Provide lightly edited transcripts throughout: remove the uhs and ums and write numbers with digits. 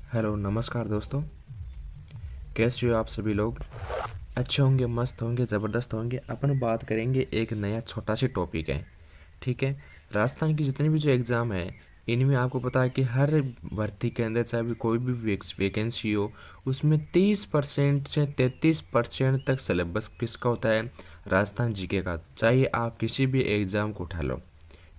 Hello नमस्कार दोस्तों। कैसे हो आप सभी लोग? अच्छे होंगे, मस्त होंगे, ज़बरदस्त होंगे। अपन बात करेंगे एक नया छोटा सा टॉपिक है, ठीक है। राजस्थान की जितनी भी जो एग्ज़ाम है, इनमें आपको पता है कि हर भर्ती के अंदर चाहे भी कोई भी वैकेंसी हो, उसमें 30% से 33% तक सिलेबस किसका होता है? राजस्थान जीके का। चाहे आप किसी भी एग्ज़ाम को उठा लो,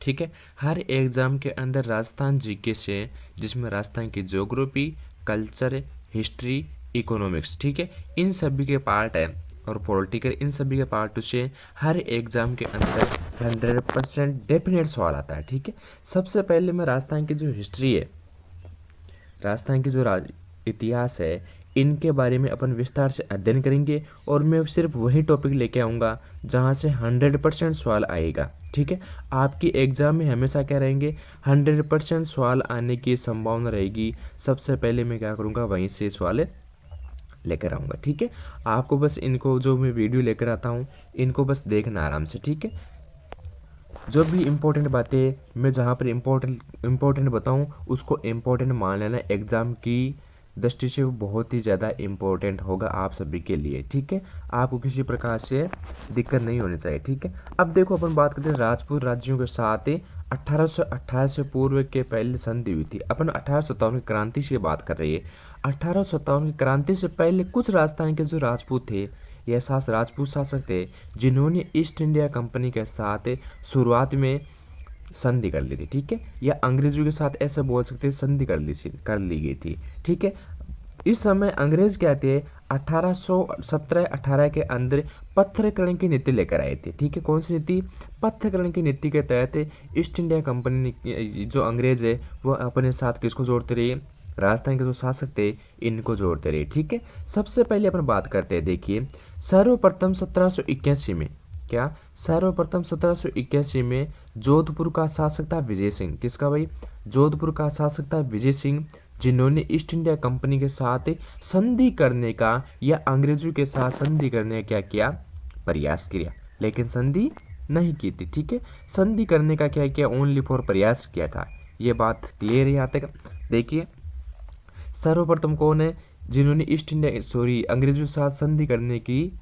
ठीक है। हर एग्ज़ाम के अंदर राजस्थान जीके से, जिसमें राजस्थान की ज्योग्राफी, कल्चर, हिस्ट्री, इकोनॉमिक्स, ठीक है, इन सभी के पार्ट है, और पॉलिटिकल, इन सभी के पार्ट से हर एग्ज़ाम के अंदर 100% डेफिनेट सवाल आता है, ठीक है। सबसे पहले मैं राजस्थान की जो हिस्ट्री है, राजस्थान की जो इतिहास है, इनके बारे में अपन विस्तार से अध्ययन करेंगे, और मैं सिर्फ वही टॉपिक लेके आऊँगा जहाँ से 100% सवाल आएगा, ठीक है। आपकी एग्ज़ाम में हमेशा क्या रहेंगे? 100% सवाल आने की संभावना रहेगी। सबसे पहले मैं क्या करूँगा, वहीं से सवाल लेकर आऊँगा, ठीक है। आपको बस इनको, जो मैं वीडियो लेकर आता हूँ, इनको बस देखना आराम से, ठीक है। जो भी इम्पोर्टेंट बातें मैं जहाँ पर इम्पोर्टेंट बताऊँ, उसको इम्पोर्टेंट मान लेना। एग्ज़ाम की दृष्टि से वो बहुत ही ज़्यादा इम्पोर्टेंट होगा आप सभी के लिए, ठीक है। आपको किसी प्रकार से दिक्कत नहीं होनी चाहिए, ठीक है। अब देखो, अपन बात करते हैं राजपूत राज्यों के साथ 1828 से पूर्व के पहले संधि हुई थी। अपन 1857 की क्रांति से बात कर रही है। 1857 की क्रांति से पहले कुछ राजस्थान के जो राजपूत थे, यह राजपूत शासक थे, जिन्होंने ईस्ट इंडिया कंपनी के साथ शुरुआत में संधि कर ली थी, ठीक है। या अंग्रेजों के साथ ऐसा बोल सकते हैं, संधि कर ली गई थी, ठीक है। इस समय अंग्रेज क्या थे? 1817-18 के अंदर पत्थरकरण की नीति लेकर आए थे, ठीक है। कौन सी नीति? पत्थरकरण की नीति के तहत ईस्ट इंडिया कंपनी जो अंग्रेज है, वो अपने साथ किसको जोड़ते रहे? राजस्थान के जो शासक थे, इनको जोड़ते रहे, ठीक है। सबसे पहले अपन बात करते हैं, देखिए, सर्वप्रथम 1781 में, क्या सर्वप्रथम 1781 में जोधपुर का शासक था विजय सिंह। किसका भाई? जोधपुर का शासक था विजय सिंह, जिन्होंने ईस्ट इंडिया कंपनी के साथ संधि करने का, या अंग्रेजों के साथ संधि करने का क्या किया? प्रयास किया, लेकिन संधि नहीं की थी, ठीक है। संधि करने का क्या किया? ओनली फॉर प्रयास किया था। ये बात क्लियर है यहाँ तक? देखिए, सर्वप्रथम कौन है जिन्होंने ईस्ट इंडिया, सॉरी, अंग्रेजों के साथ संधि करने की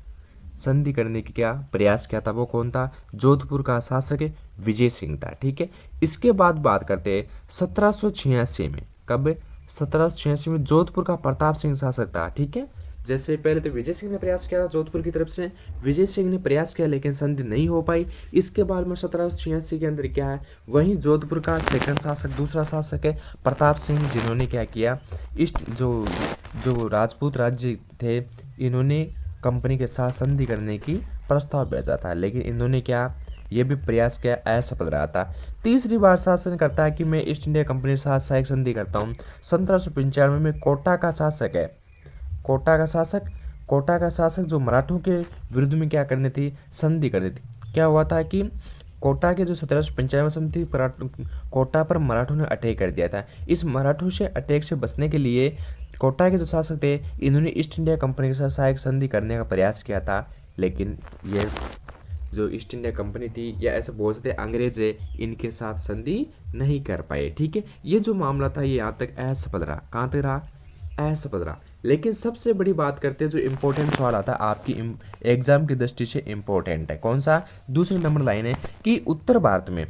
क्या प्रयास किया था? वो कौन था? जोधपुर का शासक विजय सिंह था, ठीक है। इसके बाद बात करते हैं 1786 में। कब? 1786 में जोधपुर का प्रताप सिंह शासक था, ठीक है। जैसे पहले तो विजय सिंह ने प्रयास किया था जोधपुर की तरफ से, विजय सिंह ने प्रयास किया, लेकिन संधि नहीं हो पाई। इसके बाद में 1786 के अंदर क्या है, वहीं जोधपुर का सेकंड शासक, दूसरा शासक है प्रताप सिंह, जिन्होंने क्या किया? ईस्ट जो जो राजपूत राज्य थे, इन्होंने कंपनी के साथ संधि करने की प्रस्ताव भेजा था, लेकिन इन्होंने क्या, ये भी प्रयास किया, असफल रहा था। तीसरी बार शासन करता है कि मैं ईस्ट इंडिया कंपनी के साथ सहायक संधि करता हूँ। 1795 में कोटा का शासक है, कोटा का शासक, कोटा का शासक जो मराठों के विरुद्ध में क्या करनी थी? संधि करनी थी। क्या हुआ था कि कोटा के जो 1795 संधि, कोटा पर मराठों ने अटैक कर दिया था। इस मराठों से अटैक से बचने के लिए कोटा के जो शासक थे, इन्होंने ईस्ट इंडिया कंपनी के साथ सहायक संधि करने का प्रयास किया था, लेकिन ये जो ईस्ट इंडिया कंपनी थी, या ऐसे बोल सकते अंग्रेज है, इनके साथ संधि नहीं कर पाए, ठीक है। ये जो मामला था, ये यहाँ तक असफल रहा। कहाँ तक रहा? असफल रहा। लेकिन सबसे बड़ी बात करते हैं, जो इम्पोर्टेंट सवाल आता है आपकी एग्जाम की दृष्टि से इम्पोर्टेंट है, कौन सा? दूसरी नंबर लाइन है कि उत्तर भारत में,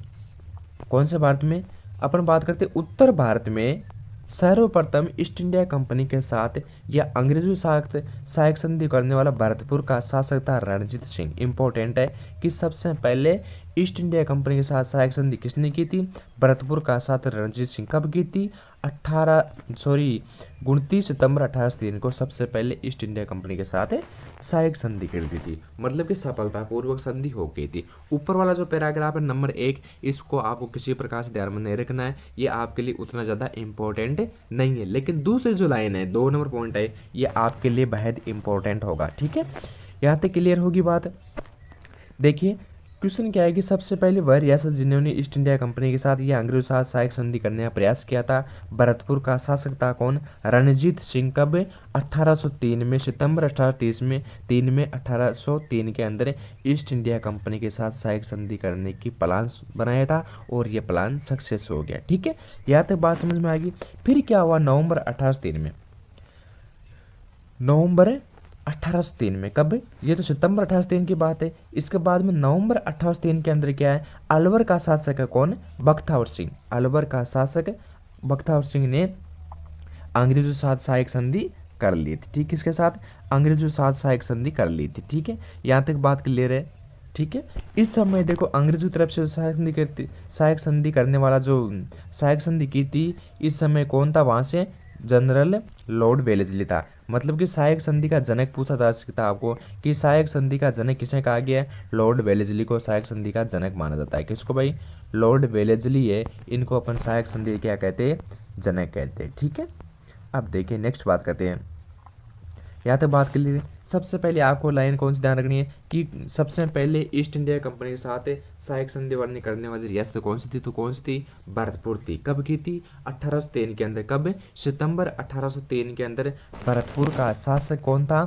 कौन से भारत में? अपन बात करते हैं उत्तर भारत में सर्वप्रथम ईस्ट इंडिया कंपनी के साथ या अंग्रेजों के साथ सहायक संधि करने वाला भरतपुर का शासक था रणजीत सिंह। इंपॉर्टेंट है कि सबसे पहले ईस्ट इंडिया कंपनी के साथ सहायक संधि किसने की थी? भरतपुर का साथ रणजीत सिंह। कब की थी? 29 सितंबर 1803 को सबसे पहले ईस्ट इंडिया कंपनी के साथ सहायक संधि कर दी थी, मतलब कि सफलतापूर्वक संधि हो गई थी। ऊपर वाला जो पैराग्राफ है नंबर 1, इसको आपको किसी प्रकार से ध्यान में नहीं रखना है, ये आपके लिए उतना ज़्यादा इंपॉर्टेंट नहीं है। लेकिन दूसरी जो लाइन है, 2 नंबर पॉइंट है, ये आपके लिए बेहद इंपॉर्टेंट होगा, ठीक है। यहाँ तक क्लियर होगी बात? देखिए, क्वेश्चन क्या है कि सबसे पहले वह रियासत जिन्होंने ईस्ट इंडिया कंपनी के साथ या अंग्रेजों के साथ सहायक संधि करने का प्रयास किया था। भरतपुर का शासक था कौन? रणजीत सिंह। कब? 1803 में, सितंबर 1803 में 1803 के अंदर ईस्ट इंडिया कंपनी के साथ सहायक संधि करने की प्लान बनाया था और ये प्लान सक्सेस हो गया। ठीक है, यहाँ तक बात समझ में आएगी। फिर क्या हुआ नवंबर 1803 में, नवंबर 1803 में, कब? ये तो सितंबर 1803 की बात है। इसके बाद में नवंबर 1803 के अंदर क्या है, अलवर का शासक है कौन? बख्तियार सिंह। अलवर का शासक बख्तियार सिंह ने अंग्रेजों के साथ सहायक संधि कर ली थी। ठीक, किसके साथ? अंग्रेजों के साथ सहायक संधि कर ली थी। ठीक है, यहाँ तक बात क्लियर है। ठीक है, इस समय देखो अंग्रेजों की तरफ से सहायक संधि करने वाला जो सहायक संधि की थी, इस समय कौन था वहां से? जनरल लॉर्ड वेलेस्ली था। मतलब कि सहायक संधि का जनक पूछा जा सकता है आपको कि सहायक संधि का जनक किसे कहा गया है? लॉर्ड वेलेस्ली को सहायक संधि का जनक माना जाता है। किसको भाई? लॉर्ड वेलेस्ली है, इनको अपन सहायक संधि क्या कहते हैं? जनक कहते हैं। ठीक है, अब देखिए नेक्स्ट बात करते हैं। यहाँ तक बात कर लीजिए। सबसे पहले आपको लाइन कौन सी ध्यान रखनी है कि सबसे पहले ईस्ट इंडिया कंपनी के साथ सहायक संधि वार्ता करने वाली रियासत कौन सी थी? तो कौन सी थी? भरतपुर थी। कब की थी? 1803 के अंदर। कब? सितंबर 1803 के अंदर। भरतपुर का शासक कौन था?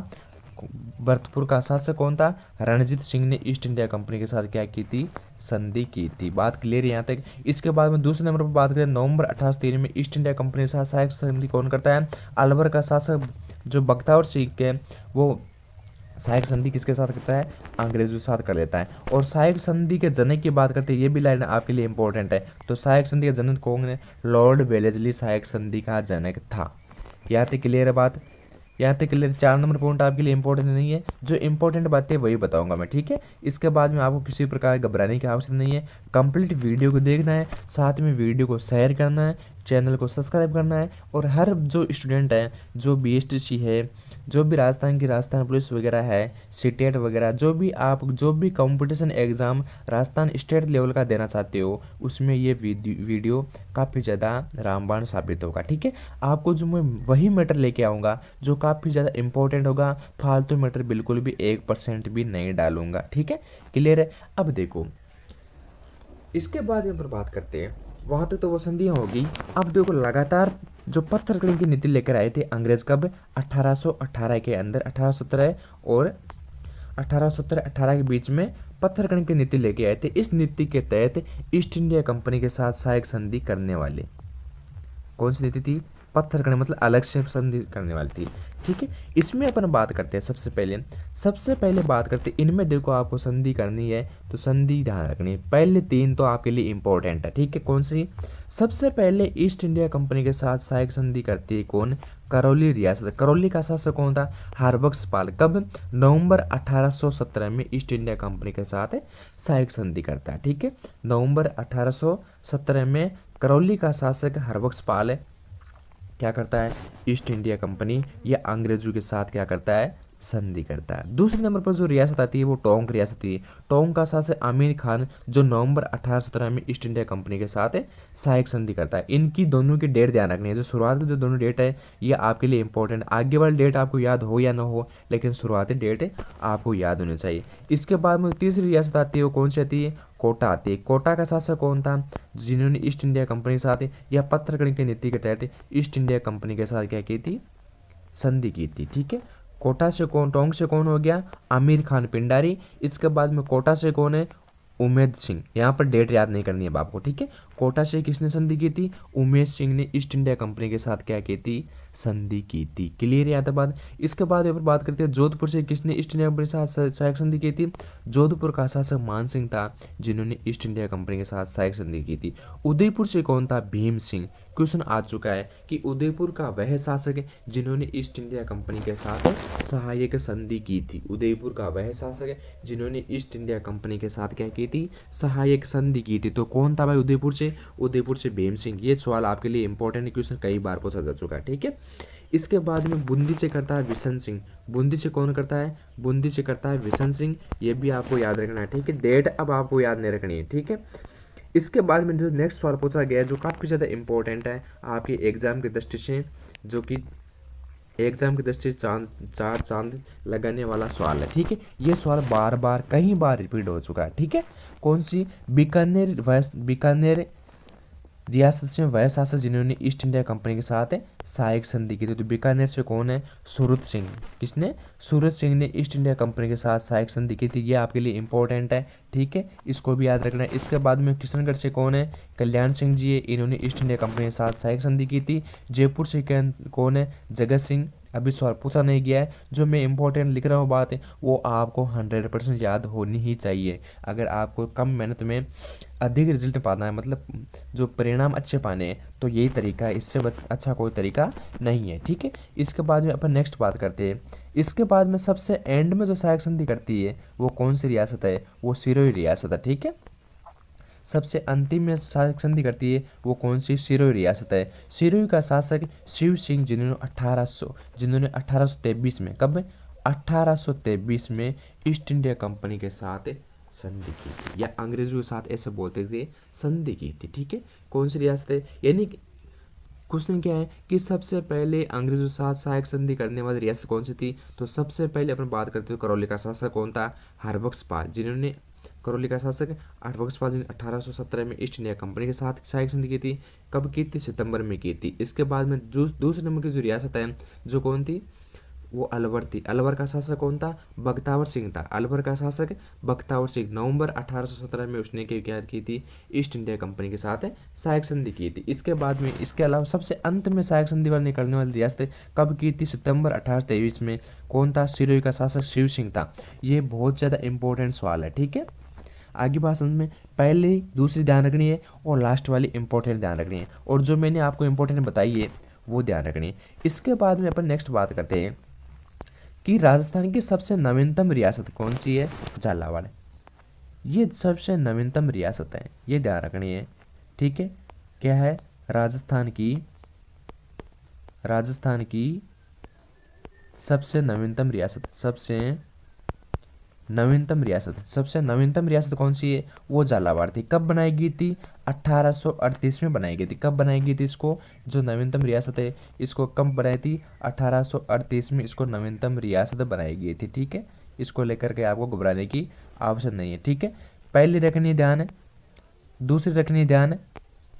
भरतपुर का शासक कौन था? रणजीत सिंह ने ईस्ट इंडिया कंपनी के साथ क्या की थी? संधि की थी। बात क्लियर है यहाँ तक। इसके बाद में दूसरे नंबर पर बात करें, नवंबर 1803 में ईस्ट इंडिया कंपनी के साथ सहायक संधि कौन करता है? अलवर का शासक जो बख्तियार सिंह के, वो सहायक संधि किसके साथ करता है? अंग्रेजों के साथ कर लेता है। और सहायक संधि के जनक की बात करते हैं, ये भी लाइन आपके लिए इंपॉर्टेंट है। तो सहायक संधि का जनक कौन है? लॉर्ड वेलेस्ली सहायक संधि का जनक था। यहाँ तक क्लियर है बात? यहाँ तक क्लियर? 4 नंबर पॉइंट आपके लिए इंपॉर्टेंट नहीं है, जो इंपॉर्टेंट बातें वही बताऊंगा मैं। ठीक है, इसके बाद में आपको किसी प्रकार घबराने की आवश्यकता नहीं है। कंप्लीट वीडियो को देखना है, साथ में वीडियो को शेयर करना है, चैनल को सब्सक्राइब करना है। और हर जो स्टूडेंट है, जो BSTC है, जो भी राजस्थान पुलिस वगैरह है, सीटेट वगैरह, जो भी competition exam Rajasthan state level का देना चाहते हो, उसमें ये वीडियो काफ़ी ज़्यादा रामबाण साबित होगा। ठीक है, आपको जो मैं वही मैटर लेके आऊँगा जो काफ़ी ज़्यादा इंपॉर्टेंट होगा, फालतू मैटर बिल्कुल भी 1% भी नहीं डालूंगा। ठीक है, क्लियर है? अब देखो, इसके बाद में बात करते हैं, वहां तक तो वो संधियां होगी। अब देखो लगातार जो पत्थरकड़ी की नीति लेकर आए थे अंग्रेज, कब? 1818 के अंदर, 1817 और 1817-18 के बीच में पत्थरकड़ी की नीति लेके आए थे। इस नीति के तहत ईस्ट इंडिया कंपनी के साथ सहायक संधि करने वाले, कौन सी नीति थी? पत्थरकड़ी, मतलब अलग से संधि करने वाली थी। ठीक है, इसमें अपन बात करते हैं। सबसे पहले बात करते हैं, इनमें देखो आपको संधि करनी है तो संधि ध्यान रखनी है। पहले 3 तो आपके लिए इंपॉर्टेंट है। ठीक है, कौन सी? सबसे पहले ईस्ट इंडिया कंपनी के साथ सहायक संधि करती है कौन? करौली रियासत। करौली का शासक कौन था? हरबख्श पाल। कब? नवंबर 1817 में ईस्ट इंडिया कंपनी के साथ सहायक संधि करता है। ठीक है, नवंबर 1817 में करौली का शासक हरबख्श पाल क्या करता है? ईस्ट इंडिया कंपनी या अंग्रेजों के साथ क्या करता है? संधि करता है। दूसरे नंबर पर जो रियासत आती है वो टोंक रियासत थी। टोंक का शासक आमिर खान, जो नवंबर 1817 में ईस्ट इंडिया कंपनी के साथ सहायक संधि करता है। इनकी दोनों की डेट ध्यान रखनी है। जो शुरुआत की जो दोनों डेट है ये आपके लिए इंपॉर्टेंट, आगे वाली डेट आपको याद हो या ना हो, लेकिन शुरुआती डेट आपको याद होनी चाहिए। इसके बाद में तीसरी रियासत आती है, वो कौन सी आती है? कोटा आती है। कोटा का शासक कौन था? जिन्होंने ईस्ट इंडिया कंपनी के साथ या पत्थरकड़ी की नीति के तहत ईस्ट इंडिया कंपनी के साथ क्या की थी? संधि की थी। ठीक है, कोटा से कौन? टोंक से कौन हो गया? आमिर खान पिंडारी। इसके बाद में कोटा से कौन है? उमेद सिंह। यहाँ पर डेट याद नहीं करनी है आपको। ठीक है, कोटा से किसने संधि की थी? उमेद सिंह ने ईस्ट इंडिया कंपनी के साथ क्या की थी? संधि की थी। क्लियर है यहाँ तक बात? इसके बाद यहाँ पर बात करते हैं जोधपुर से किसने ईस्ट इंडिया कंपनी के साथ सहायक संधि की थी? जोधपुर का शासक मान सिंह था, जिन्होंने ईस्ट इंडिया कंपनी के साथ सहायक संधि की थी। उदयपुर से कौन था? भीम सिंह। क्वेश्चन आ चुका है कि उदयपुर का वह शासक है जिन्होंने ईस्ट इंडिया कंपनी के साथ सहायक संधि की थी। उदयपुर का वह शासक है जिन्होंने ईस्ट इंडिया कंपनी के साथ क्या की थी? सहायक संधि की थी। तो कौन था भाई उदयपुर से? उदयपुर से भीम सिंह। ये सवाल आपके लिए इंपॉर्टेंट क्वेश्चन कई बार पूछा जा चुका है। ठीक है, इसके बाद में बूंदी से करता है बिशन सिंह। बूंदी से कौन करता है? बूंदी से करता है बिशन सिंह। ये भी आपको याद रखना है। ठीक है, डेट अब आपको याद नहीं रखनी है। ठीक है, इसके बाद में जो नेक्स्ट सवाल पूछा गया है जो काफ़ी ज़्यादा इंपॉर्टेंट है आपके एग्जाम की दृष्टि से, जो कि एग्जाम की दृष्टि से चार चांद लगाने वाला सवाल है। ठीक है, ये सवाल बार बार कई बार रिपीट हो चुका है। ठीक है, कौन सी? बीकानेर रियासत से वह शासक जिन्होंने ईस्ट इंडिया कंपनी के साथ सहायक संधि की थी। तो बीकानेर से कौन है? सूरत सिंह। किसने? सूरत सिंह ने ईस्ट इंडिया कंपनी के साथ सहायक संधि की थी। ये आपके लिए इंपॉर्टेंट है। ठीक है, इसको भी याद रखना है। इसके बाद में किशनगढ़ से कौन है? कल्याण सिंह जी है, इन्होंने ईस्ट इंडिया कंपनी के साथ सहायक संधि की थी। जयपुर से कौन है? जगत सिंह। अभी सवाल पूछा नहीं गया है, जो मैं इंपॉर्टेंट लिख रहा हूँ बात है वो आपको 100% याद होनी ही चाहिए। अगर आपको कम मेहनत में अधिक रिजल्ट पाना है, मतलब जो परिणाम अच्छे पाने हैं, तो यही तरीका है, इससे अच्छा कोई तरीका नहीं है। ठीक है, इसके बाद में अपन नेक्स्ट बात करते हैं। इसके बाद में सबसे एंड में जो सहायक संधि करती है वो कौन सी रियासत है? वो सिरोही रियासत है। ठीक है, सबसे अंतिम में सहायक संधि करती है वो कौन सी? सिरोही रियासत है। सिरोही का शासक शिव सिंह, जिन्होंने 1823 में, कब में? 1823 में ईस्ट इंडिया कंपनी के साथ संधि की थी, या अंग्रेजों के साथ ऐसे बोलते थे, संधि की थी। ठीक है, कौन सी रियासत है? यानी क्वेश्चन क्या है कि सबसे पहले अंग्रेजों के साथ सहायक संधि करने वाली रियासत कौन सी थी? तो सबसे पहले अपन बात करते हैं करौली का शासक कौन था? हरबख्श पाल, जिन्होंने करौली का शासक हरबख्श पाल ने 1817 में ईस्ट इंडिया कंपनी के साथ सहायक संधि की थी। कब की थी? सितंबर में की थी। इसके बाद में दूसरे नंबर की जो रियासत है जो कौन थी? वो अलवर थी। अलवर का शासक कौन था? बख्तावर सिंह था। अलवर का शासक बख्तावर सिंह, नवंबर 1817 में उसने क्या की थी? ईस्ट इंडिया कंपनी के साथ सहायक संधि की थी। इसके बाद में, इसके अलावा सबसे अंत में सहायक संधि वाली निकलने वाली रियासत कब की थी? सितंबर 1823 में। कौन था? सिरोही का शासक शिव सिंह था। ये बहुत ज़्यादा इंपॉर्टेंट सवाल है। ठीक है, आगे बात समझ में, पहले दूसरी ध्यान रखनी है और लास्ट वाली इंपॉर्टेंट ध्यान रखनी है, और जो मैंने आपको इंपॉर्टेंट बताई है वो ध्यान रखनी है। इसके बाद में अपन नेक्स्ट बात करते हैं कि राजस्थान की सबसे नवीनतम रियासत कौन सी है? झालावाड़। ये सबसे नवीनतम रियासत है, ये ध्यान रखनी है। ठीक है, क्या है? राजस्थान की सबसे नवीनतम रियासत, सबसे नवीनतम रियासत कौन सी है? वो झालावाड़ थी। कब बनाई गई थी? 1838 में बनाई गई थी। कब बनाई गई थी इसको? जो नवीनतम रियासत है इसको कब बनाई थी? 1838 में इसको नवीनतम रियासत बनाई गई थी। ठीक है, इसको लेकर के आपको घबराने की आवश्यकता नहीं है। ठीक है, पहली रखनी ध्यान है, दूसरी रखनी ध्यान है,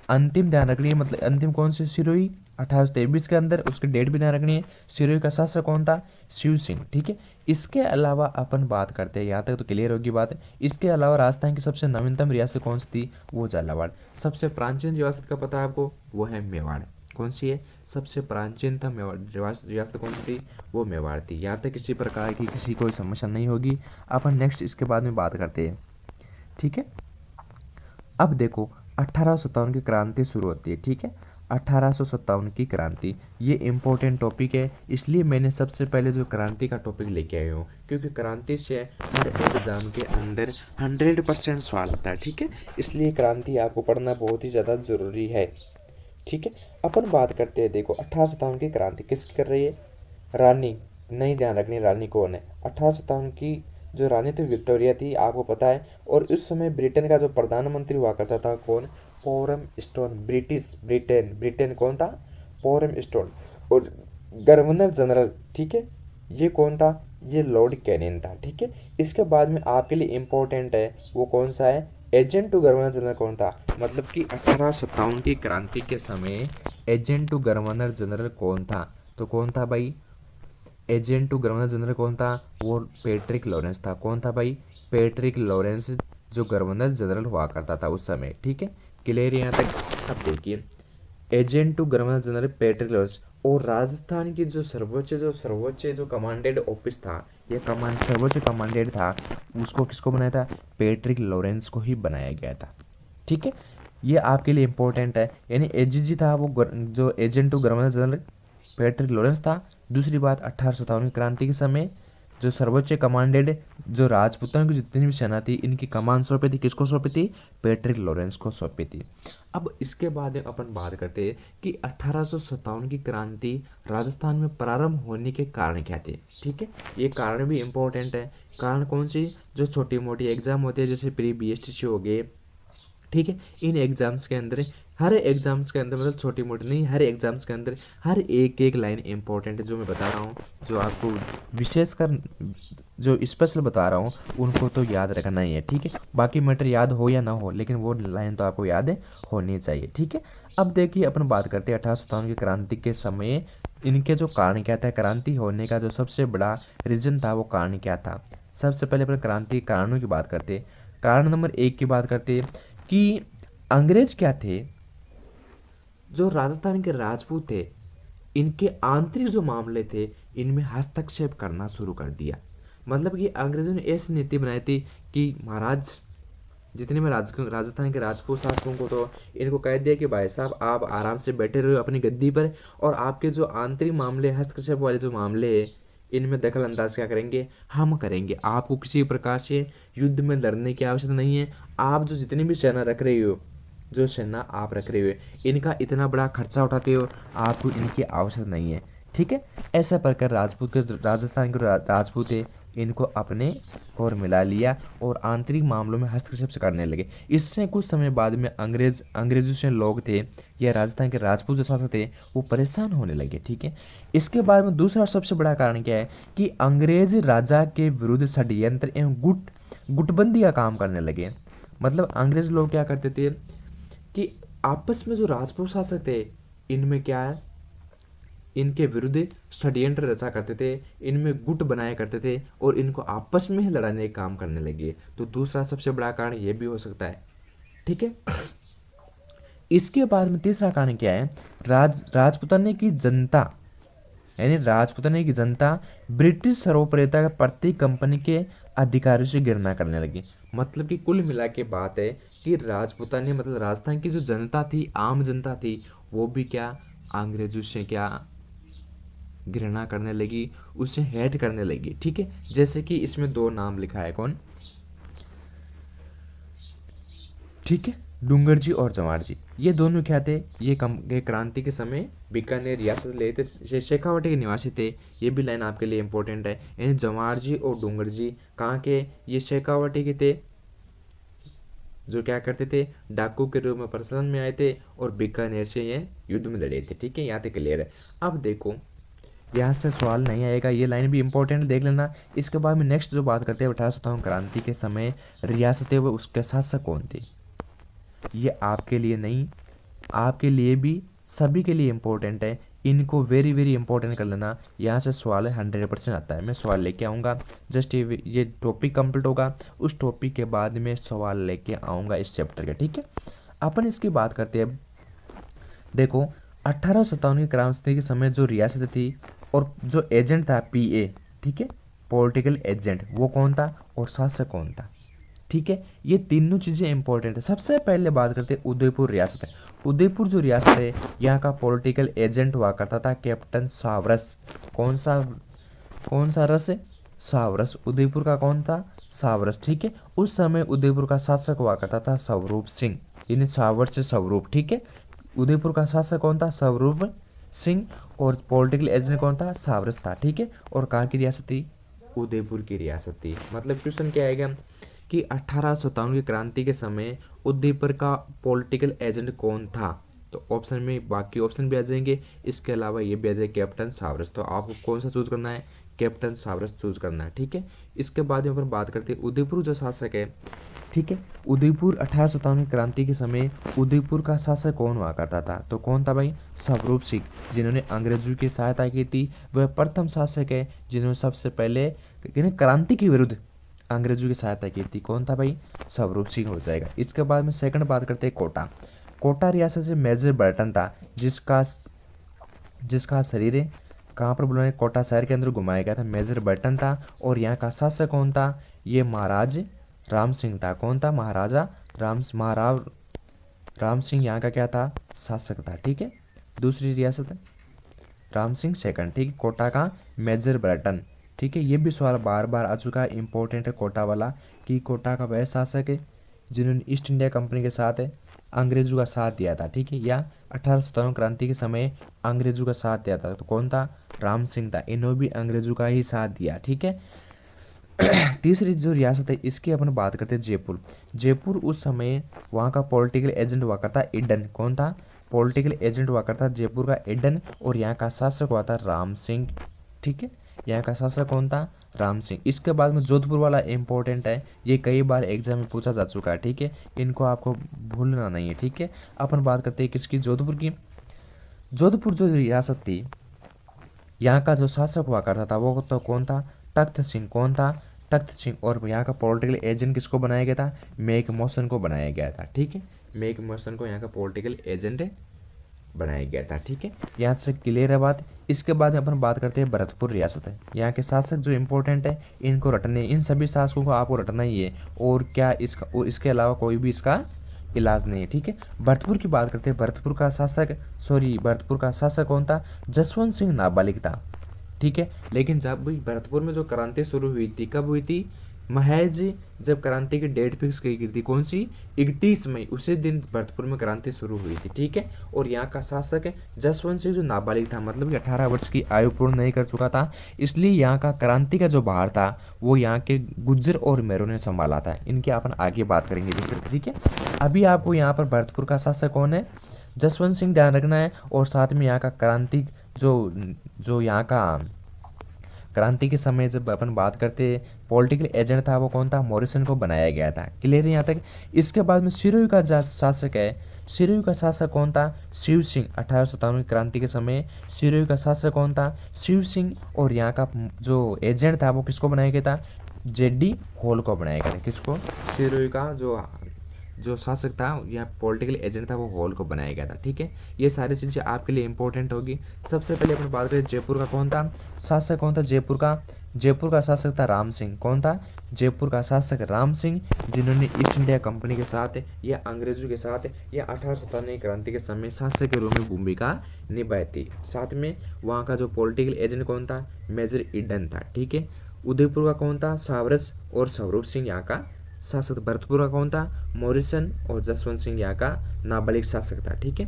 अंतिम ध्यान रखनी है। मतलब अंतिम कौन सी? सिरोही 1823 के अंदर, उसकी डेट भी ध्यान रखनी है। सिरोही का शासक कौन था? शिव सिंह। ठीक है, इसके अलावा अपन बात करते हैं, यहाँ तक तो क्लियर होगी बात है। इसके अलावा राजस्थान की सबसे नवीनतम रियासत कौन सी थी? वो झालावाड़। सबसे प्राचीन रियासत का पता है आपको? वो है मेवाड़। कौन सी है? सबसे प्राचीनतम रियासत कौन सी थी? वो मेवाड़ थी। यहाँ तक किसी प्रकार की किसी कोई समस्या नहीं होगी। अपन नेक्स्ट इसके बाद में बात करते हैं। ठीक है, अब देखो 1857 की क्रांति शुरू होती है। ठीक है, 1857 की क्रांति, ये इंपॉर्टेंट टॉपिक है, इसलिए मैंने सबसे पहले जो क्रांति का टॉपिक लेके आया हूँ, क्योंकि क्रांति से हर एग्जाम के अंदर 100% सवाल आता है। ठीक है, इसलिए क्रांति आपको पढ़ना बहुत ही ज़्यादा ज़रूरी है। ठीक है, अपन बात करते हैं। देखो 1857 की क्रांति किसकी कर रही है? रानी। नहीं, ध्यान रखनी रानी कौन है? 1857 की जो रानी थी विक्टोरिया थी, आपको पता है। और उस समय ब्रिटेन का जो प्रधानमंत्री हुआ करता था कौन? पोरम स्टोन। ब्रिटेन कौन था? पोरम स्टोन। और गवर्नर जनरल, ठीक है, ये कौन था? ये लॉर्ड कैनिंग था। ठीक है, इसके बाद में आपके लिए इंपॉर्टेंट है वो कौन सा है? एजेंट टू गवर्नर जनरल कौन था? मतलब कि 1857 की क्रांति के समय एजेंट टू गवर्नर जनरल कौन था? तो कौन था भाई? एजेंट टू गवर्नर जनरल कौन था? वो पैट्रिक लॉरेंस था। कौन था भाई? पैट्रिक लॉरेंस, जो गवर्नर जनरल हुआ करता था उस समय। ठीक है, क्लियर यहाँ तक? अब देखिए, agent to governor general Patrick Lawrence. और राजस्थान की जो सर्वोच्च जो कमांडेड ऑफिस था, ये सर्वोच्च कमांडेड था, उसको किसको बनाया था? पैट्रिक लॉरेंस को ही बनाया गया था। ठीक है, ये आपके लिए इंपॉर्टेंट है। यानी एजीजी था वो, जो agent to governor general Patrick Lawrence था। दूसरी बात, 1857 की क्रांति के समय जो सर्वोच्च कमांडेड, जो राजपूतों की जितनी भी सेना थी, इनकी कमान सौंपी थी किसको सौंपी थी? पैट्रिक लॉरेंस को सौंपी थी। अब इसके बाद अपन बात करते हैं कि 1857 की क्रांति राजस्थान में प्रारंभ होने के कारण क्या थे। ठीक है, ये कारण भी इंपॉर्टेंट है। कारण कौन सी? जो छोटी मोटी एग्जाम होती है, जैसे प्री BSTC हो गए। ठीक है, इन एग्जाम्स के अंदर हर एग्जाम्स के अंदर, मतलब छोटी मोटी नहीं, हर एग्जाम्स के अंदर हर एक एक लाइन इंपॉर्टेंट है जो मैं बता रहा हूँ, जो आपको विशेषकर जो स्पेशल बता रहा हूँ उनको तो याद रखना ही है, ठीक है। बाकी मैटर याद हो या ना हो, लेकिन वो लाइन तो आपको याद है होनी चाहिए, ठीक है। अब देखिए अपन बात करते हैं 1857 की क्रांति के समय इनके जो कारण क्या था, क्रांति होने का जो सबसे बड़ा रीजन था वो कारण क्या था। सबसे पहले अपन क्रांति के कारणों की बात करते हैं। कारण नंबर 1 की बात करते हैं कि अंग्रेज क्या थे, जो राजस्थान के राजपूत थे, इनके आंतरिक जो मामले थे इनमें हस्तक्षेप करना शुरू कर दिया। मतलब कि अंग्रेजों ने ऐसी नीति बनाई थी कि महाराज जितने में राजस्थान के राजपूत शासकों को तो इनको कह दिया कि भाई साहब आप आराम से बैठे रहो अपनी गद्दी पर, और आपके जो आंतरिक मामले, हस्तक्षेप वाले जो मामले हैं इनमें दखल अंदाज क्या करेंगे, हम करेंगे। आपको किसी प्रकार से युद्ध में लड़ने की आवश्यकता नहीं है। आप जो जितनी भी सेना रख रहे हो, जो सेना आप रख रहे हो, इनका इतना बड़ा खर्चा उठाते हो, आपको इनकी आवश्यकता नहीं है, ठीक है। ऐसा प्रकार राजपूत के राजस्थान के राजपूत है इनको अपने और मिला लिया और आंतरिक मामलों में हस्तक्षेप से करने लगे। इससे कुछ समय बाद में अंग्रेजों से लोग थे या राजस्थान के राजपूत जो शासक थे वो परेशान होने लगे, ठीक है। इसके बाद में दूसरा सबसे बड़ा कारण क्या है कि अंग्रेज राजा के विरुद्ध षड्यंत्र एवं गुटबंदी का काम करने लगे। मतलब अंग्रेज लोग क्या करते थे कि आपस में जो राजपूत शासक थे इनमें क्या है, इनके विरुद्ध षड्यंत्र रचा करते थे, इनमें गुट बनाया करते थे और इनको आपस में ही लड़ाने का काम करने लगे। तो दूसरा सबसे बड़ा कारण यह भी हो सकता है, ठीक है। इसके बाद में तीसरा कारण क्या है, राजपुताने की जनता, यानी राजपुताने की जनता ब्रिटिश सर्वोपरिता के प्रति कंपनी के अधिकारियों से घृणा करने लगी। मतलब कि कुल मिला के बात है कि राजपुताने मतलब राजस्थान की जो जनता थी, आम जनता थी, वो भी क्या अंग्रेजों से क्या घृणा करने लगी, उसे हेट करने लगी, ठीक है। जैसे कि इसमें दो नाम लिखा है, कौन, ठीक है, डूंगर जी और जवाहर जी। ये दोनों क्या थे, ये क्रांति के समय बीकानेर रियासत ले थे, शेखावाटी के निवासी थे। ये भी लाइन आपके लिए इंपॉर्टेंट है। यानी जवाहर जी और डूंगर जी कहाँ के, ये शेखावाटी के थे, जो क्या करते थे, डाकू के रूप में प्रचलन में आए थे और बीकानेर से ये युद्ध में लड़े थे, ठीक है। यहाँ तक क्लियर है। अब देखो यहाँ से सवाल नहीं आएगा, ये लाइन भी इंपॉर्टेंट देख लेना। इसके बाद में नेक्स्ट जो बात करते हैं 1857 क्रांति के समय रियासतें व उसके शासक कौन थे। ये आपके लिए नहीं, आपके लिए भी, सभी के लिए इंपॉर्टेंट है। इनको वेरी वेरी इंपॉर्टेंट कर लेना। यहाँ से सवाल 100% आता है। मैं सवाल लेके आऊँगा, जस्ट ये टॉपिक कंप्लीट होगा, उस टॉपिक के बाद में सवाल लेके आऊँगा इस चैप्टर के, ठीक है। अपन इसकी बात करते हैं। देखो 1857 की क्रांति के समय जो रियासत थी और जो एजेंट था PA, ठीक है, पॉलिटिकल एजेंट, वो कौन था और शासक कौन था, ठीक है। ये तीनों चीज़ें इंपॉर्टेंट है। सबसे पहले बात करते हैं उदयपुर रियासत है। उदयपुर जो रियासत है यहाँ का पॉलिटिकल एजेंट हुआ करता था कैप्टन सावरस। कौन सा रस है, सावरस। उदयपुर का कौन था, सावरस, ठीक है। उस समय उदयपुर का शासक हुआ करता था स्वरूप सिंह, यानी सावर से स्वरूप, ठीक है। उदयपुर का शासक कौन था, स्वरूप सिंह, और पॉलिटिकल एजेंट कौन था, सावरस था, ठीक है। और कहाँ की रियासत थी, उदयपुर की रियासत थी। मतलब क्वेश्चन क्या आएगा कि 1857 की क्रांति के समय उदयपुर का पॉलिटिकल एजेंट कौन था। तो ऑप्शन में बाकी ऑप्शन भी आ जाएंगे, इसके अलावा ये भी आ जाएगा कैप्टन सावरस। तो आपको कौन सा चूज करना है, कैप्टन सावरस चूज करना है, ठीक है। इसके बाद में अपन बात करते हैं उदयपुर जो शासक है, ठीक है। उदयपुर 1857 क्रांति के समय उदयपुर का शासक कौन हुआ करता था, तो कौन था भाई, स्वरूप सिंह, जिन्होंने अंग्रेजों की सहायता की थी। वह प्रथम शासक है जिन्होंने सबसे पहले क्रांति के विरुद्ध अंग्रेजों की सहायता की थी। कौन था भाई, स्वरूप सिंह हो जाएगा। इसके बाद में सेकंड बात करते हैं कोटा। कोटा रियासत से मेजर बर्टन था, जिसका शरीर कहाँ पर बुलाने, कोटा शहर के अंदर घुमाया गया था, मेजर बर्टन था। और यहाँ का शासक कौन था, ये महाराज राम सिंह था। कौन था, महाराजा राम सिंह यहाँ का क्या था, शासक था, ठीक है। दूसरी रियासत राम सिंह सेकंड, ठीक है। कोटा का मेजर बर्टन, ठीक है। ये भी सवाल बार बार आ चुका है, इंपॉर्टेंट है कोटा वाला, कि कोटा का वह शासक है जिन्होंने ईस्ट इंडिया कंपनी के साथ अंग्रेजों का साथ दिया था, ठीक है, या 1857 क्रांति के समय अंग्रेजों का साथ दिया था। तो कौन था, राम सिंह था। इन्होंने भी अंग्रेजों का ही साथ दिया, ठीक है। तीसरी जो रियासत है इसकी अपन बात करते हैं जयपुर। जयपुर उस समय वहाँ का पॉलिटिकल एजेंट हुआ करता ईडन। कौन था? पॉलिटिकल एजेंट हुआ करता जयपुर का ईडन, और यहाँ का शासक हुआ था राम सिंह। ठीक है, यहाँ का शासक कौन था? राम सिंह। इसके बाद में जोधपुर वाला इंपॉर्टेंट है, ये कई बार एग्जाम में पूछा जा चुका है। ठीक है, इनको आपको भूलना नहीं है। ठीक है, अपन बात करते हैं किसकी? जोधपुर की। जोधपुर जो रियासत थी, यहाँ का जो शासक हुआ करता था वो तो कौन था? तख्त सिंह। कौन था? तख्त सिंह। और यहाँ का पॉलिटिकल एजेंट किसको बनाया गया था? मेक मोशन को बनाया गया था। ठीक है, मेक मोशन को यहाँ का पॉलिटिकल एजेंट बनाया गया था। ठीक है, यहाँ से क्लियर है बात। इसके बाद अपन बात करते हैं भरतपुर रियासत है। यहाँ के शासक जो इंपॉर्टेंट है इनको रटने, इन सभी शासकों को आपको रटना ही है, और क्या इसका, और इसके अलावा कोई भी इसका इलाज नहीं है। ठीक है, भरतपुर की बात करते हैं। भरतपुर का शासक कौन था? जसवंत सिंह नाबालिग था। ठीक है, लेकिन जब भी भरतपुर में जो क्रांति शुरू हुई थी, कब हुई थी? महज जब क्रांति की डेट फिक्स की गई थी, कौन सी? 31 मई, उसी दिन भरतपुर में क्रांति शुरू हुई थी। ठीक है, और यहाँ का शासक है जसवंत सिंह जो नाबालिग था, मतलब कि 18 वर्ष की आयु पूर्ण नहीं कर चुका था, इसलिए यहाँ का क्रांति का जो भार था वो यहाँ के गुज्जर और मेरों ने संभाला था। इनकी अपन आगे बात करेंगे। ठीक है, अभी आपको यहाँ पर भरतपुर का शासक कौन है? जसवंत सिंह ध्यान रखना है, और साथ में यहाँ का क्रांति जो यहाँ का क्रांति के समय जब अपन बात करते पॉलिटिकल एजेंट था वो कौन था? मॉरिसन को बनाया गया था। क्लियर है यहाँ तक? इसके बाद में सिरोही का शासक है। सिरोही का शासक कौन था? शिव सिंह। 1857 की क्रांति के समय सिरोही का शासक कौन था? शिव सिंह। और यहाँ का जो एजेंट था वो किसको बनाया गया था? जेडी होल को बनाया गया था। किसको? सिरोही का जो शासक था या पॉलिटिकल एजेंट था वो हॉल को बनाया गया था। ठीक है, ये सारी चीज़ें आपके लिए इंपॉर्टेंट होगी। सबसे पहले अपन बात करें जयपुर का कौन था शासक? कौन था जयपुर का शासक था राम सिंह। कौन था? जयपुर का शासक राम सिंह, जिन्होंने ईस्ट इंडिया कंपनी के साथ या अंग्रेजों के साथ या 1857 क्रांति के समय शासक के रूप में भूमिका निभाई थी। साथ में वहाँ का जो पॉलिटिकल एजेंट कौन था? मेजर ईडन था। ठीक है, उदयपुर का कौन था? सावरस और स्वरूप सिंह यहाँ का शासक। भरतपुर का कौन था? मॉरिसन और जसवंत सिंह यहाँ का नाबालिग शासक था। ठीक है,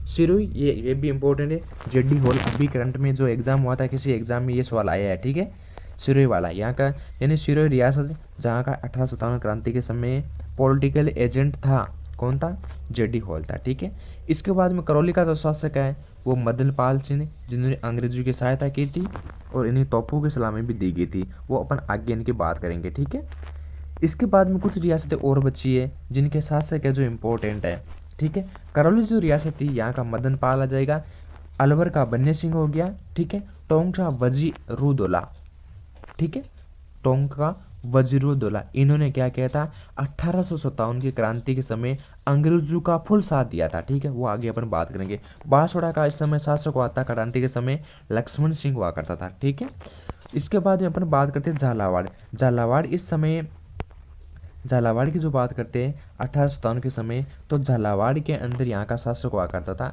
सिरोही ये भी इंपॉर्टेंट है। जेडी हॉल अभी करंट में जो एग्जाम हुआ था, किसी एग्जाम में ये सवाल आया है। ठीक है, सिरोही वाला यहाँ का, यानी सिरोही रियासत जहाँ का 1857 क्रांति के समय पॉलिटिकल एजेंट था। कौन था? जेडी हॉल था। ठीक है, इसके बाद में करौली का जो शासक है वो मदन पाल सिंह, जिन्होंने अंग्रेजों की सहायता की थी और इन्हें तोपों की सलामी भी दी गई थी। वो अपन आगे इनकी बात करेंगे। ठीक है, इसके बाद में कुछ रियासतें और बची है जिनके शासक है जो इम्पोर्टेंट है। ठीक है, करौली जो रियासत थी यहाँ का मदन पाल आ जाएगा, अलवर का बन्ने सिंह हो गया। ठीक है, टोंक का वजीरुद्दौला। ठीक है, टोंक का वजीरुद्दौला, इन्होंने क्या किया था? 1857 की क्रांति के समय अंग्रेजों का फुल साथ दिया था। ठीक है, वो आगे अपन बात करेंगे। बांसवाड़ा का इस समय शासक हुआ था क्रांति के समय लक्ष्मण सिंह हुआ करता था। ठीक है, इसके बाद में अपन बात करते हैं झालावाड़। झालावाड़ की जो बात करते हैं 1857 के समय, तो झालावाड़ के अंदर यहाँ का शासक हुआ करता था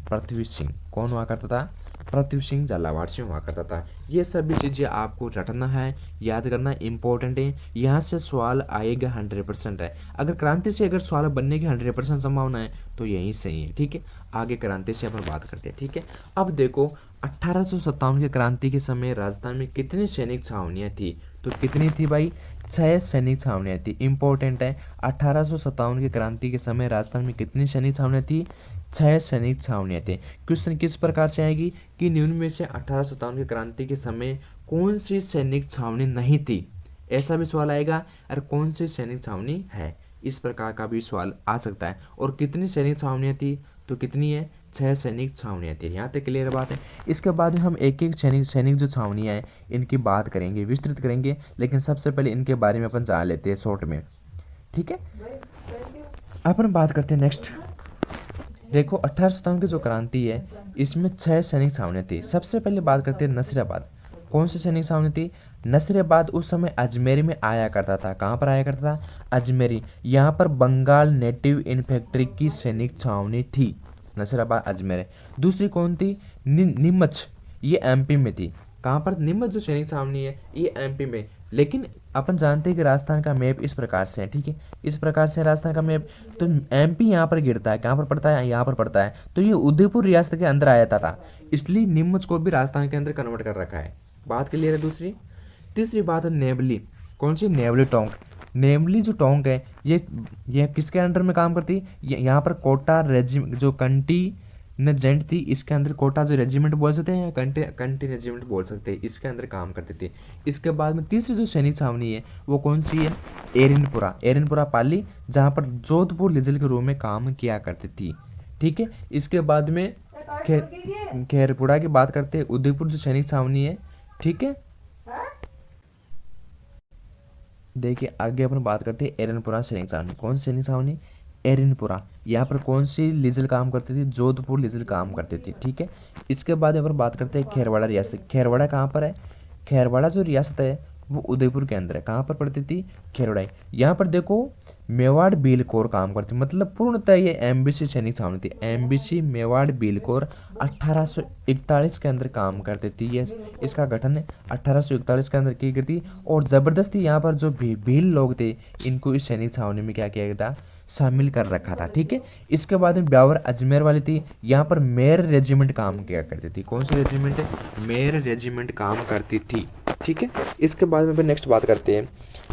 पृथ्वी सिंह। कौन हुआ करता था? पृथ्वी सिंह झालावाड़ से हुआ करता था। ये सभी चीज़ें आपको रटना है, याद करना इंपॉर्टेंट है। यहाँ से सवाल आएगा 100% है। अगर क्रांति से अगर सवाल बनने की 100% संभावना है तो यही सही है। ठीक है, आगे क्रांति से अपन बात करते हैं। ठीक है, अब देखो 1857 की क्रांति के समय राजस्थान में कितनी सैनिक छावनियाँ थी? तो कितनी थी भाई? 6 सैनिक छावनियाँ थी। इंपॉर्टेंट है, 1857 की क्रांति के समय राजस्थान में कितनी सैनिक छावनियाँ थी? 6 सैनिक छावनियाँ थी। क्वेश्चन किस प्रकार से आएगी कि निम्न में से 1857 की क्रांति के समय कौन सी सैनिक छावनी नहीं थी? ऐसा भी सवाल आएगा। और कौन सी सैनिक छावनी है? इस प्रकार का भी सवाल आ सकता है। और कितनी सैनिक छावनियाँ थी? तो कितनी है? 6 सैनिक छावनियाँ थी। यहाँ तक क्लियर बात है। इसके बाद हम एक एक सैनिक जो छावनियाँ हैं इनकी बात करेंगे, विस्तृत करेंगे, लेकिन सबसे पहले इनके बारे में अपन जान लेते हैं शॉर्ट में। ठीक है, अपन बात करते हैं नेक्स्ट। देखो 1857 की जो क्रांति है इसमें 6 सैनिक छावनियाँ थी। सबसे पहले बात करते हैं नसीराबाद। कौन सी सैनिक छावनी थी? नसीराबाद उस समय अजमेर में आया करता था। कहाँ पर आया करता था? अजमेरी। यहाँ पर बंगाल नेटिव इन्फेंट्री की सैनिक छावनी थी। नसीराबाद अजमेर। दूसरी कौन थी? नीमच, ये एमपी में थी। कहाँ पर? नीमच जो सैनिक छावनी है ये एमपी में। लेकिन अपन जानते हैं कि राजस्थान का मैप इस प्रकार से है। ठीक है, इस प्रकार से राजस्थान का मैप, तो एमपी यहाँ पर गिरता है। कहाँ पर पड़ता है? यहाँ पर पड़ता है। तो ये उदयपुर रियासत के अंदर आया था, इसलिए नीमच को भी राजस्थान के अंदर कन्वर्ट कर रखा है। बात क्लियर है? तीसरी बात है नेवली। कौन सी, नेवली टोंक। नेवली जो टोंक है ये किसके अंडर में काम करती है, यहाँ पर कोटा रेजिमेंट जो कंटीजेंट थी, इसके अंदर कोटा जो रेजिमेंट बोल सकते हैं या कंटी रेजिमेंट बोल सकते हैं, इसके अंदर काम करते थे। इसके बाद में तीसरी जो सैनिक छावनी है वो कौन सी है, एरनपुरा पाली, जहाँ पर जोधपुर लिजल के रूप में काम किया करती थी। ठीक है, इसके बाद में खेरपुरा की बात करते हैं, उदयपुर जो सैनिक छावनी है। ठीक है, देखिए आगे अपन बात करते हैं एरनपुरा सैनिक छावनी। कौन सी सैनिक छावनी, एरनपुरा। यहाँ पर कौन सी लिजल काम करती थी, जोधपुर लिजल काम करती थी। ठीक है, इसके बाद अपन बात करते हैं खेरवाड़ा रियासत। खेरवाड़ा कहाँ पर है, खेरवाड़ा जो रियासत है वो उदयपुर के अंदर है। कहाँ पर पड़ती थी, खेरवाड़ा। यहाँ पर देखो मेवाड़ बीलकोर काम करती, मतलब पूर्णतः ये एमबीसी सैनिक छावनी थी। एमबीसी मेवाड़ बीलकोर 1841 के अंदर काम करती थी। ये इसका गठन 1841 के अंदर की गई थी, और जबरदस्ती यहाँ पर जो भील लोग थे इनको इस सैनिक छावनी में क्या किया गया था, शामिल कर रखा था। ठीक है, इसके बाद में ब्यावर अजमेर वाली थी, यहाँ पर मेर रेजिमेंट काम किया करती थी। कौन सी रेजिमेंट है, मेर रेजिमेंट काम करती थी। ठीक है, इसके बाद में नेक्स्ट बात करते हैं,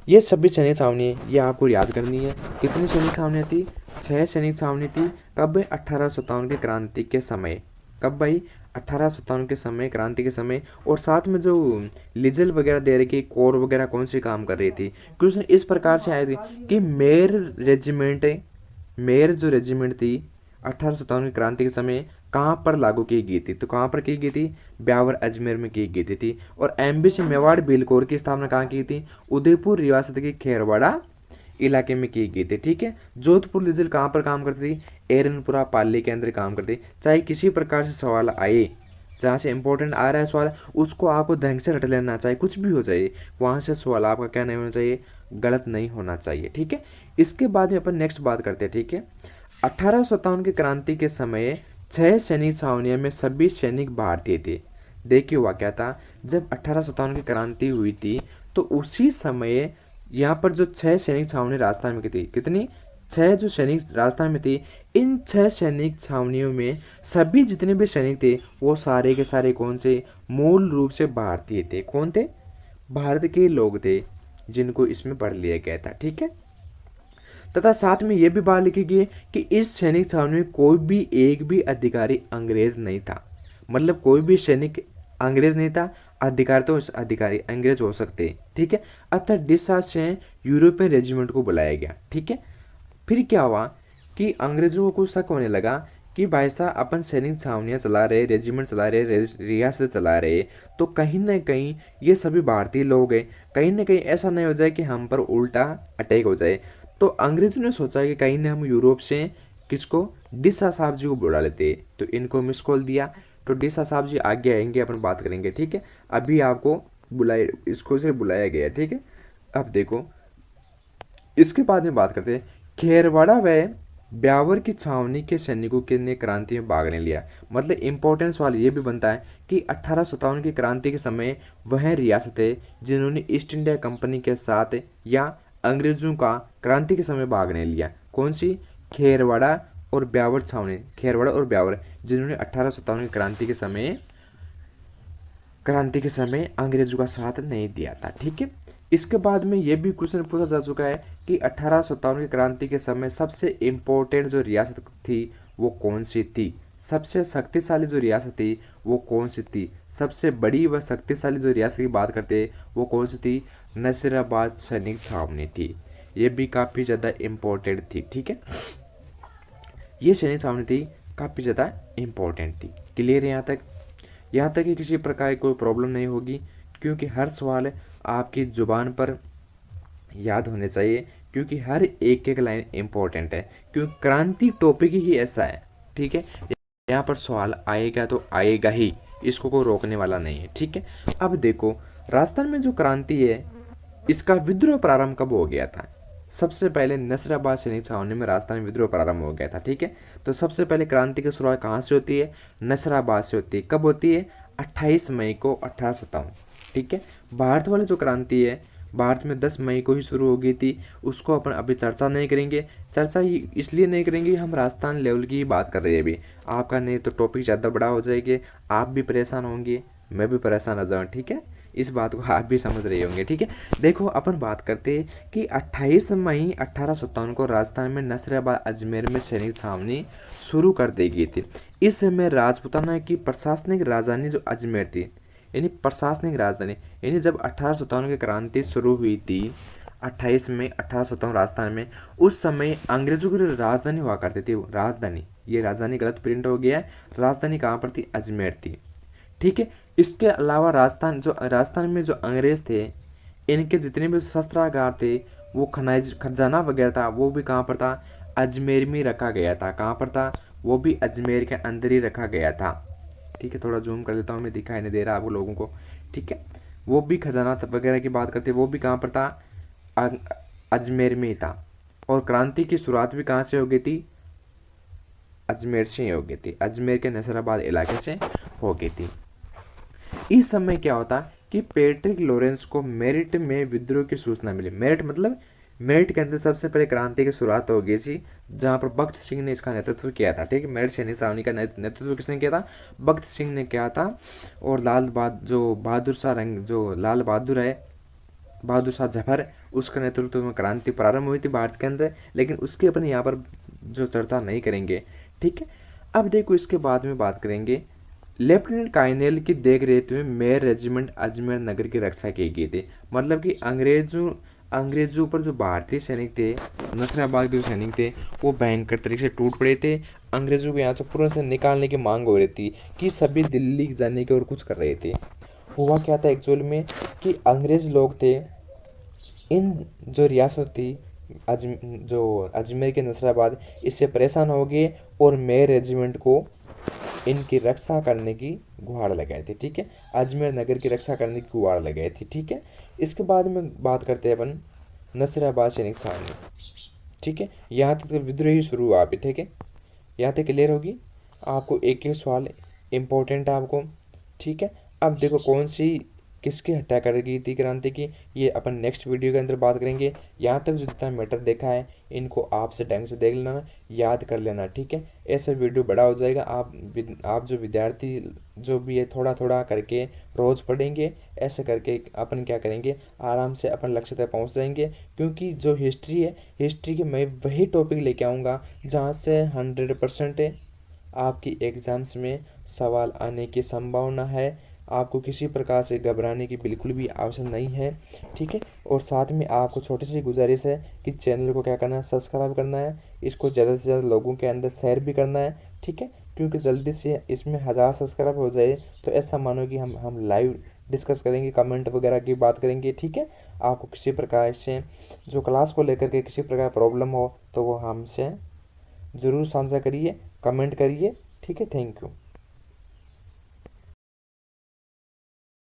ये सभी सैनिक छावनी है, ये आपको याद करनी है। कितनी सैनिक छावनियाँ थी, 6 सैनिक छावनी थी। कब, 1857 के क्रांति के समय। कब भाई, 1857 के समय, क्रांति के समय। और साथ में जो लिजल वगैरह दे रही, कोर वगैरह कौन सी काम कर रही थी। क्वेश्चन इस प्रकार से आए थे कि मेर जो रेजिमेंट थी 1857 की क्रांति के समय कहाँ पर लागू की गई थी, तो कहाँ पर की गई थी, ब्यावर अजमेर में की गई थी। और एमबीसी मेवाड़ बिलकोर की स्थापना कहाँ की थी, उदयपुर रियासत के खेरवाड़ा इलाके में की गई थी। ठीक है, जोधपुर लिजल कहाँ पर काम करती थी, एरनपुरा पाली के अंदर काम करती। चाहे किसी प्रकार से सवाल आए, जहाँ से इंपॉर्टेंट आ रहा है सवाल, उसको आपको ढंग से रट लेना चाहिए, कुछ भी हो जाए वहाँ से सवाल आपका क्या नहीं होना चाहिए, गलत नहीं होना चाहिए। ठीक है, इसके बाद में अपन नेक्स्ट बात करते हैं। ठीक है, 1857 की क्रांति के समय 6 सैनिक छावनियों में सभी सैनिक भारतीय थे। देखिए हुआ क्या था, जब 1857 की क्रांति हुई थी तो उसी समय यहाँ पर जो 6 सैनिक छावनी राजस्थान में थी, कितनी, 6 जो सैनिक राजस्थान में थी, इन 6 सैनिक छावनियों में सभी जितने भी सैनिक थे वो सारे के सारे कौन से, मूल रूप से भारतीय थे। कौन थे, भारत के लोग थे जिनको इसमें पढ़ लिया गया था। ठीक है, तथा साथ में यह भी बात लिखी गई है कि इस सैनिक छावनी में कोई भी एक भी अधिकारी अंग्रेज नहीं था। मतलब कोई भी सैनिक अंग्रेज नहीं था, अधिकारी तो अधिकारी अंग्रेज हो सकते। ठीक है, अतः डिसा से यूरोपियन रेजिमेंट को बुलाया गया। ठीक है, फिर क्या हुआ कि अंग्रेजों को कुछ शक होने लगा कि भाई साहब अपन सैनिक छावनियाँ चला रहे, रेजिमेंट चला रहे, रियासत चला रहे, तो कहीं ना कहीं ये सभी भारतीय लोग हैं, कहीं ना कहीं ऐसा नहीं हो जाए कि हम पर उल्टा अटैक हो जाए। तो अंग्रेजों ने सोचा कि कहीं ना हम यूरोप से किसको, डिसा साहब जी को बुला लेते, तो इनको मिस कॉल दिया। तो डिसा साहब जी आगे आएंगे, अपन बात करेंगे। ठीक है, अभी आपको बुलाए, इसको से बुलाया गया। ठीक है, अब देखो इसके बाद में बात करते हैं, खेरवाड़ा व ब्यावर की छावनी के सैनिकों के ने क्रांति में भाग नहीं लिया। मतलब इंपॉर्टेंट सवाल ये भी बनता है कि 1857 की क्रांति के समय वह रियासतें जिन्होंने ईस्ट इंडिया कंपनी के साथ या अंग्रेजों का क्रांति के समय भाग नहीं लिया, कौन सी, खेरवाड़ा और ब्यावर छावनी, खेरवाड़ा और ब्यावर, जिन्होंने 1857 की क्रांति के समय अंग्रेजों का साथ नहीं दिया था। ठीक है, इसके बाद में यह भी क्वेश्चन पूछा जा चुका है कि 1857 की क्रांति के समय सबसे इम्पोर्टेंट जो रियासत थी वो कौन सी थी, सबसे शक्तिशाली जो रियासत थी वो कौन सी थी, सबसे बड़ी व शक्तिशाली जो रियासत की बात करते हैं वो कौन सी थी, नसीराबाद सैनिक छावनी थी। ये भी काफ़ी ज़्यादा इम्पोर्टेंट थी। ठीक है, ये सैनिक छावनी थी, काफ़ी ज़्यादा इम्पोर्टेंट थी। क्लियर है यहाँ तक, यहाँ तक कि किसी प्रकार की कोई प्रॉब्लम नहीं होगी, क्योंकि हर सवाल आपकी ज़ुबान पर याद होने चाहिए, क्योंकि हर एक एक लाइन इम्पोर्टेंट है, क्योंकि क्रांति टॉपिक ही ऐसा है। ठीक है, यहाँ पर सवाल आएगा तो आएगा ही, इसको कोई रोकने वाला नहीं है। ठीक है, अब देखो राजस्थान में जो क्रांति है इसका विद्रोह प्रारंभ कब हो गया था, सबसे पहले नसराबाद सैनिक छावनी में राजस्थान में विद्रोह प्रारंभ हो गया था। ठीक है, तो सबसे पहले क्रांति की शुरुआत कहाँ से होती है, नसराबाद से होती है। कब होती है, 28 मई को 1857। ठीक है, भारत वाली जो क्रांति है भारत में 10 मई को ही शुरू हो गई थी, उसको अपन अभी चर्चा नहीं करेंगे। चर्चा इसलिए नहीं करेंगे, हम राजस्थान लेवल की ही बात कर रहे हैं अभी, आपका नहीं तो टॉपिक ज़्यादा बड़ा हो जाएगा, आप भी परेशान होंगे, मैं भी परेशान हो जाऊँ। ठीक है, इस बात को आप भी समझ रहे होंगे। ठीक है, देखो अपन बात करते हैं कि 28 मई 1857 को राजस्थान में नसराबाद अजमेर में सैनिक छावनी शुरू कर दी गई थी। इस समय राजपूताना की प्रशासनिक राजधानी जो अजमेर थी, यानी प्रशासनिक राजधानी, यानी जब 1857 की क्रांति शुरू हुई थी 28 मई 1857 राजस्थान में, उस समय अंग्रेजों की राजधानी हुआ करती थी। राजधानी, ये राजधानी गलत प्रिंट हो गया है, राजधानी कहाँ पर थी? अजमेर थी। ठीक है, इसके अलावा राजस्थान में जो अंग्रेज थे, इनके जितने भी शस्त्रागार थे, वो खजाना वगैरह था, वो भी कहाँ पर था? अजमेर में रखा गया था। कहाँ पर था? वो भी अजमेर के अंदर ही रखा गया था। ठीक है, थोड़ा जूम कर देता हूँ, मैं दिखाई नहीं दे रहा आप लोगों को। ठीक है, वो भी खजाना वगैरह की बात करते, वो भी कहाँ पर था? अजमेर में ही था। और क्रांति की शुरुआत भी कहाँ से हो गई थी? अजमेर से ही हो गई थी, अजमेर के नसराबाद इलाके से हो गई थी। इस समय क्या होता कि पैट्रिक लॉरेंस को मेरिट में विद्रोह की सूचना मिली। मेरिट मतलब मेरिट के अंदर सबसे पहले क्रांति की शुरुआत हो गई थी, जहां पर भगत सिंह ने इसका नेतृत्व किया था। ठीक है, मेरिट सैनिक छावनी का नेतृत्व किसने किया था? भगत सिंह ने किया था। और बहादुर शाह जो लाल बहादुर है, बहादुर शाह जफर, उसके नेतृत्व में क्रांति प्रारंभ हुई थी भारत के अंदर, लेकिन उसकी अपन यहाँ पर जो चर्चा नहीं करेंगे। ठीक है, अब देखो इसके बाद में बात करेंगे। लेफ्टिनेंट कर्नल की देख रेख में मेयर रेजिमेंट अजमेर नगर की रक्षा की गई थी। मतलब कि अंग्रेजों पर जो भारतीय सैनिक थे, नसराबाद के जो सैनिक थे, वो भयंकर तरीके से टूट पड़े थे। अंग्रेजों को यहाँ से पूर्ण से निकालने की मांग हो रही थी कि सभी दिल्ली जाने की और कुछ कर रहे थे। हुआ क्या था एक्चुअल में कि अंग्रेज लोग थे, इन जो रियासत थी जो अजमेर के नसराबाद, इससे परेशान हो गए और मेयर रेजिमेंट को इनकी रक्षा करने की गुहार लगाई थी। ठीक है, अजमेर नगर की रक्षा करने की गुहार लगाई थी। ठीक है, इसके बाद में बात करते हैं अपन नसराबाद सैनिक छावनी। ठीक है, यहाँ तक विद्रोही शुरू हुआ अभी। ठीक है, यहाँ तक क्लियर होगी आपको? एक एक सवाल इम्पोर्टेंट है आपको। ठीक है, अब देखो कौन सी किसकी हत्या कर गई थी क्रांति की, ये अपन नेक्स्ट वीडियो के अंदर बात करेंगे। यहाँ तक जो जितना मैटर देखा है, इनको आपसे ढंग से देख लेना, याद कर लेना। ठीक है, ऐसा वीडियो बड़ा हो जाएगा। आप जो विद्यार्थी जो भी है, थोड़ा थोड़ा करके रोज़ पढ़ेंगे। ऐसे करके अपन क्या करेंगे, आराम से अपन लक्ष्य तक पहुँच जाएंगे। क्योंकि जो हिस्ट्री है, हिस्ट्री के मैं वही टॉपिक लेके आऊँगा जहाँ से 100% आपकी एग्ज़ाम्स में सवाल आने की संभावना है। आपको किसी प्रकार से घबराने की बिल्कुल भी आवश्यकता नहीं है। ठीक है, और साथ में आपको छोटी सी गुजारिश है कि चैनल को क्या करना है? सब्सक्राइब करना है। इसको ज़्यादा से ज़्यादा लोगों के अंदर शेयर भी करना है। ठीक है, क्योंकि जल्दी से इसमें 1000 सब्सक्राइब हो जाए तो ऐसा मानो कि हम लाइव डिस्कस करेंगे, कमेंट वगैरह की बात करेंगे। ठीक है, आपको किसी प्रकार से जो क्लास को लेकर के किसी प्रकार प्रॉब्लम हो तो वो हमसे ज़रूर साझा करिए, कमेंट करिए। ठीक है, थैंक यू।